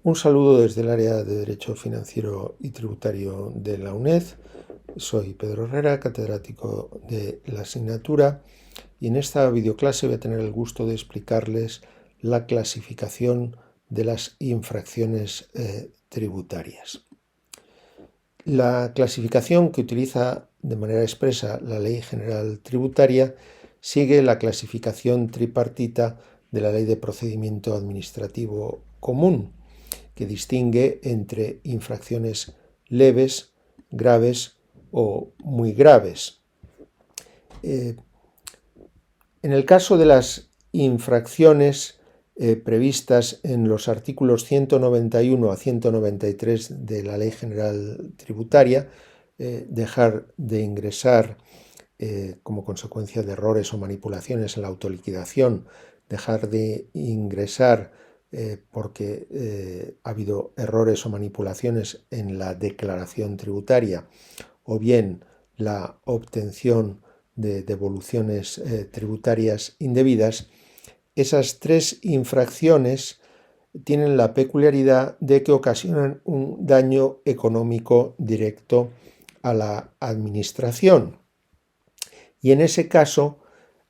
Un saludo desde el área de Derecho Financiero y Tributario de la UNED. Soy Pedro Herrera, catedrático de la asignatura, y en esta videoclase voy a tener el gusto de explicarles la clasificación de las infracciones tributarias. La clasificación que utiliza de manera expresa la Ley General Tributaria sigue la clasificación tripartita de la Ley de Procedimiento Administrativo Común, que distingue entre infracciones leves, graves o muy graves. En el caso de las infracciones previstas en los artículos 191 a 193 de la Ley General Tributaria, dejar de ingresar como consecuencia de errores o manipulaciones en la autoliquidación, dejar de ingresar porque ha habido errores o manipulaciones en la declaración tributaria, o bien la obtención de devoluciones tributarias indebidas. Esas tres infracciones tienen la peculiaridad de que ocasionan un daño económico directo a la administración. Y en ese caso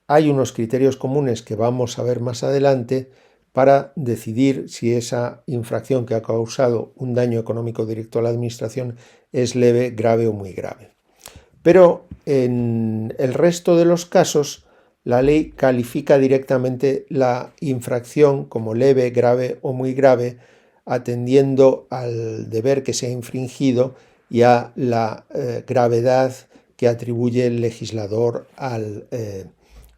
hay unos criterios comunes que vamos a ver más adelante para decidir si esa infracción que ha causado un daño económico directo a la administración es leve, grave o muy grave. Pero en el resto de los casos, la ley califica directamente la infracción como leve, grave o muy grave, atendiendo al deber que se ha infringido y a la gravedad que atribuye el legislador al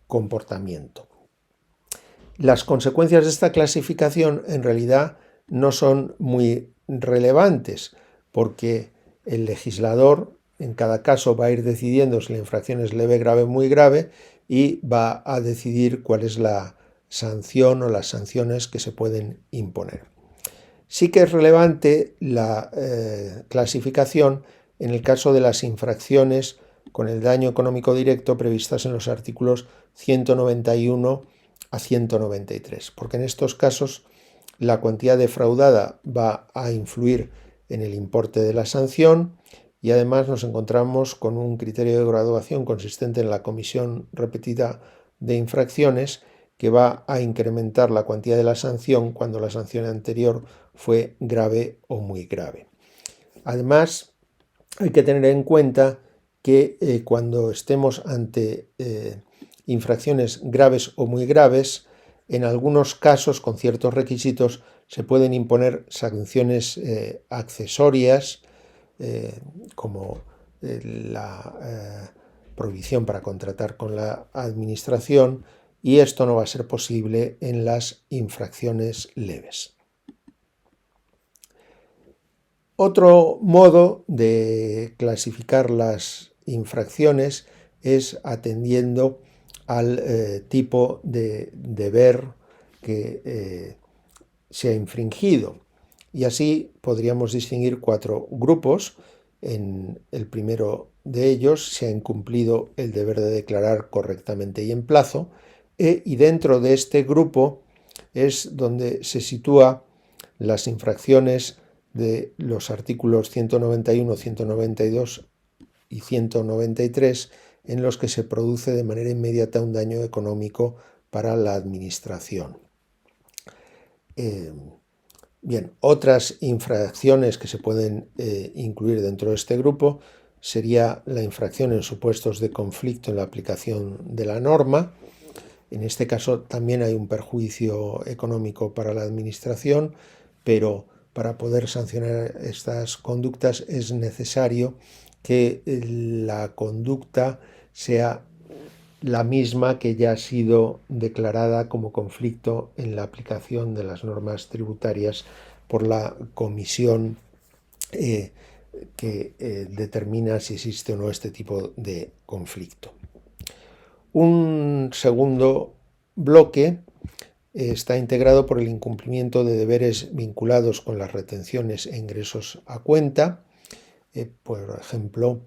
comportamiento. Las consecuencias de esta clasificación en realidad no son muy relevantes, porque el legislador en cada caso va a ir decidiendo si la infracción es leve, grave o muy grave, y va a decidir cuál es la sanción o las sanciones que se pueden imponer. Sí que es relevante la clasificación en el caso de las infracciones con el daño económico directo previstas en los artículos 191 a 193, porque en estos casos la cuantía defraudada va a influir en el importe de la sanción, y además nos encontramos con un criterio de graduación consistente en la comisión repetida de infracciones, que va a incrementar la cuantía de la sanción cuando la sanción anterior fue grave o muy grave. Además, hay que tener en cuenta que cuando estemos ante infracciones graves o muy graves, en algunos casos, con ciertos requisitos, se pueden imponer sanciones accesorias, como la prohibición para contratar con la administración, y esto no va a ser posible en las infracciones leves. Otro modo de clasificar las infracciones es atendiendo al tipo de deber que se ha infringido. Y así podríamos distinguir cuatro grupos. En el primero de ellos se ha incumplido el deber de declarar correctamente y en plazo, y dentro de este grupo es donde se sitúa las infracciones de los artículos 191, 192 y 193, en los que se produce de manera inmediata un daño económico para la administración. Bien, otras infracciones que se pueden incluir dentro de este grupo sería la infracción en supuestos de conflicto en la aplicación de la norma. En este caso también hay un perjuicio económico para la administración, pero para poder sancionar estas conductas es necesario que la conducta sea la misma que ya ha sido declarada como conflicto en la aplicación de las normas tributarias por la comisión que determina si existe o no este tipo de conflicto. Un segundo bloque está integrado por el incumplimiento de deberes vinculados con las retenciones e ingresos a cuenta, por ejemplo,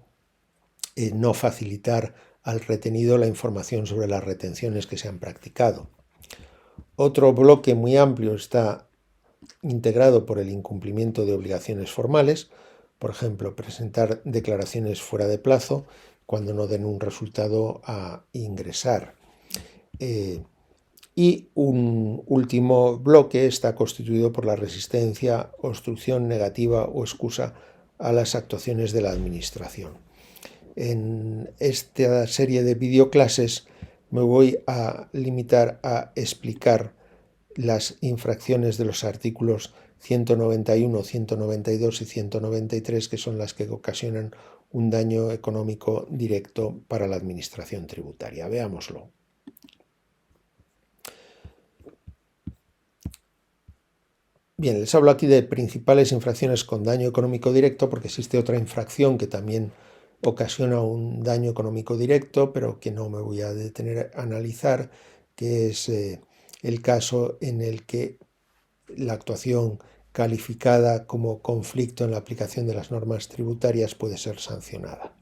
no facilitar al retenido la información sobre las retenciones que se han practicado. Otro bloque muy amplio está integrado por el incumplimiento de obligaciones formales, por ejemplo, presentar declaraciones fuera de plazo cuando no den un resultado a ingresar. Y un último bloque está constituido por la resistencia, obstrucción negativa o excusa a las actuaciones de la Administración. En esta serie de videoclases me voy a limitar a explicar las infracciones de los artículos 191, 192 y 193, que son las que ocasionan un daño económico directo para la Administración tributaria. Veámoslo. Bien, les hablo aquí de principales infracciones con daño económico directo porque existe otra infracción que también ocasiona un daño económico directo, pero que no me voy a detener a analizar, que es el caso en el que la actuación calificada como conflicto en la aplicación de las normas tributarias puede ser sancionada.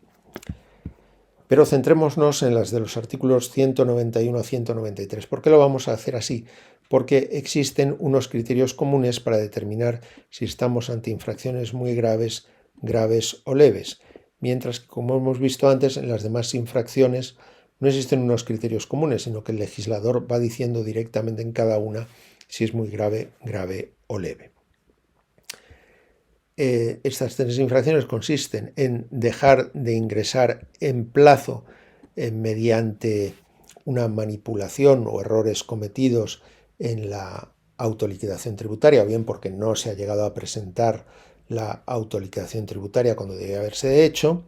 Pero centrémonos en las de los artículos 191 a 193. ¿Por qué lo vamos a hacer así? Porque existen unos criterios comunes para determinar si estamos ante infracciones muy graves, graves o leves, mientras que, como hemos visto antes, en las demás infracciones no existen unos criterios comunes, sino que el legislador va diciendo directamente en cada una si es muy grave, grave o leve. Estas tres infracciones consisten en dejar de ingresar en plazo mediante una manipulación o errores cometidos en la autoliquidación tributaria, o bien porque no se ha llegado a presentar la autoliquidación tributaria cuando debe haberse hecho.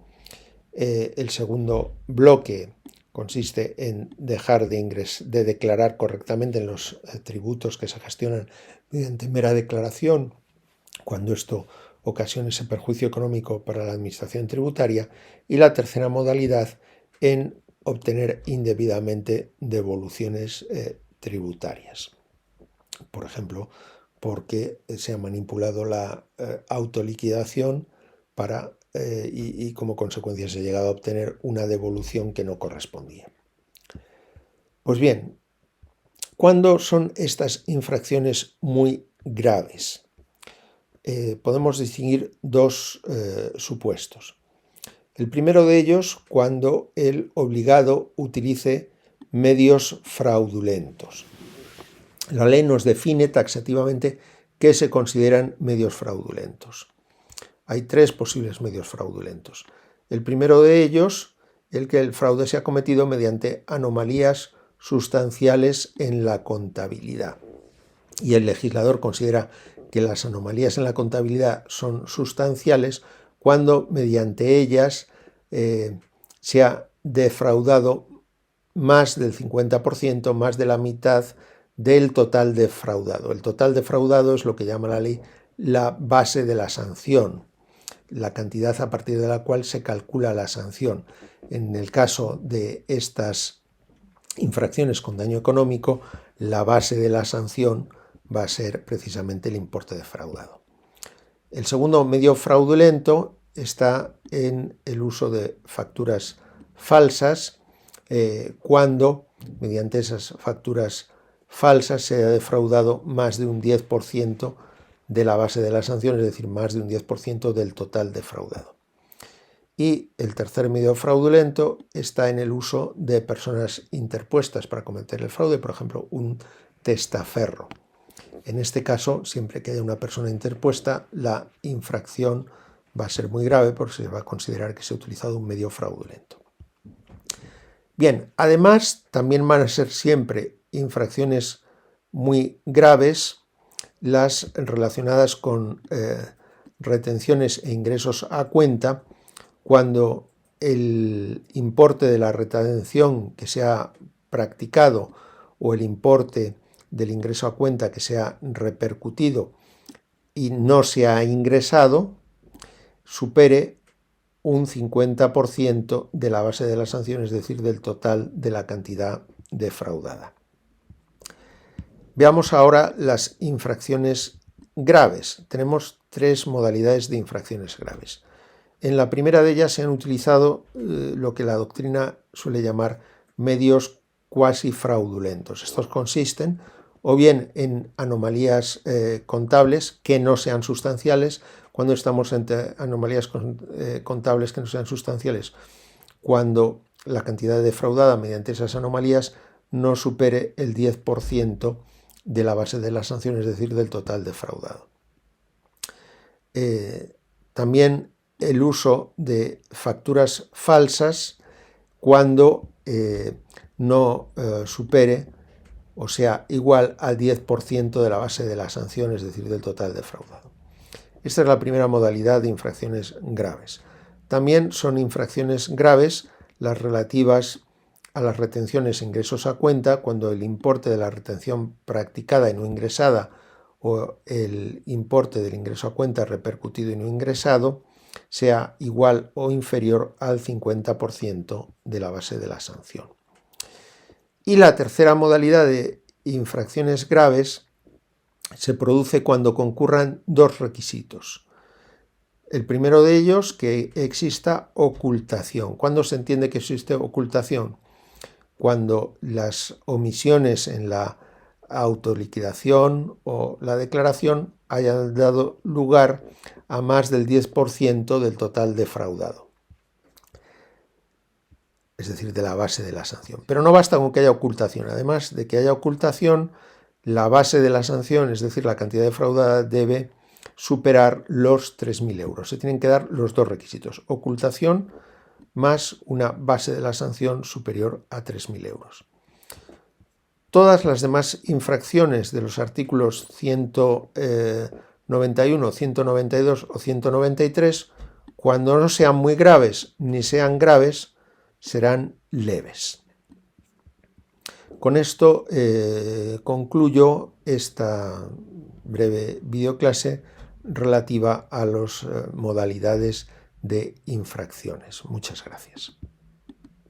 El segundo bloque consiste en dejar de declarar correctamente en los tributos que se gestionan mediante mera declaración, cuando esto ocasiona ese perjuicio económico para la Administración tributaria. Y la tercera modalidad, en obtener indebidamente devoluciones tributarias. Por ejemplo, porque se ha manipulado la autoliquidación y como consecuencia se ha llegado a obtener una devolución que no correspondía. Pues bien, ¿cuándo son estas infracciones muy graves? Podemos distinguir dos supuestos. El primero de ellos, cuando el obligado utilice medios fraudulentos. La ley nos define taxativamente qué se consideran medios fraudulentos. Hay tres posibles medios fraudulentos. El primero de ellos, el que el fraude sea cometido mediante anomalías sustanciales en la contabilidad. Y el legislador considera que las anomalías en la contabilidad son sustanciales cuando mediante ellas se ha defraudado más del 50%, más de la mitad del total defraudado. El total defraudado es lo que llama la ley la base de la sanción, la cantidad a partir de la cual se calcula la sanción. En el caso de estas infracciones con daño económico, la base de la sanción va a ser precisamente el importe defraudado. El segundo medio fraudulento está en el uso de facturas falsas, cuando mediante esas facturas falsas se ha defraudado más de un 10% de la base de la sanción, es decir, más de un 10% del total defraudado. Y el tercer medio fraudulento está en el uso de personas interpuestas para cometer el fraude, por ejemplo, un testaferro. En este caso, siempre que haya una persona interpuesta, la infracción va a ser muy grave porque se va a considerar que se ha utilizado un medio fraudulento. Bien, además, también van a ser siempre infracciones muy graves las relacionadas con retenciones e ingresos a cuenta, cuando el importe de la retención que se ha practicado o el importe del ingreso a cuenta que se ha repercutido y no se ha ingresado supere un 50% de la base de la sanción, es decir, del total de la cantidad defraudada. Veamos ahora las infracciones graves. Tenemos tres modalidades de infracciones graves. En la primera de ellas se han utilizado lo que la doctrina suele llamar medios cuasi fraudulentos. Estos consisten o bien en anomalías contables que no sean sustanciales. Cuando estamos entre anomalías contables que no sean sustanciales, cuando la cantidad defraudada mediante esas anomalías no supere el 10% de la base de la sanción, es decir, del total defraudado. También el uso de facturas falsas cuando no supere o sea igual al 10% de la base de la sanción, es decir, del total defraudado. Esta es la primera modalidad de infracciones graves. También son infracciones graves las relativas a las retenciones e ingresos a cuenta, cuando el importe de la retención practicada y no ingresada o el importe del ingreso a cuenta repercutido y no ingresado sea igual o inferior al 50% de la base de la sanción. Y la tercera modalidad de infracciones graves se produce cuando concurran dos requisitos. El primero de ellos, que exista ocultación. ¿Cuándo se entiende que existe ocultación? Cuando las omisiones en la autoliquidación o la declaración hayan dado lugar a más del 10% del total defraudado, es decir, de la base de la sanción. Pero no basta con que haya ocultación. Además de que haya ocultación, la base de la sanción, es decir, la cantidad defraudada, debe superar los 3.000 euros. Se tienen que dar los dos requisitos: ocultación más una base de la sanción superior a 3.000 euros. Todas las demás infracciones de los artículos 191, 192 o 193, cuando no sean muy graves ni sean graves, serán leves. Con esto concluyo esta breve videoclase relativa a las modalidades de infracciones. Muchas gracias.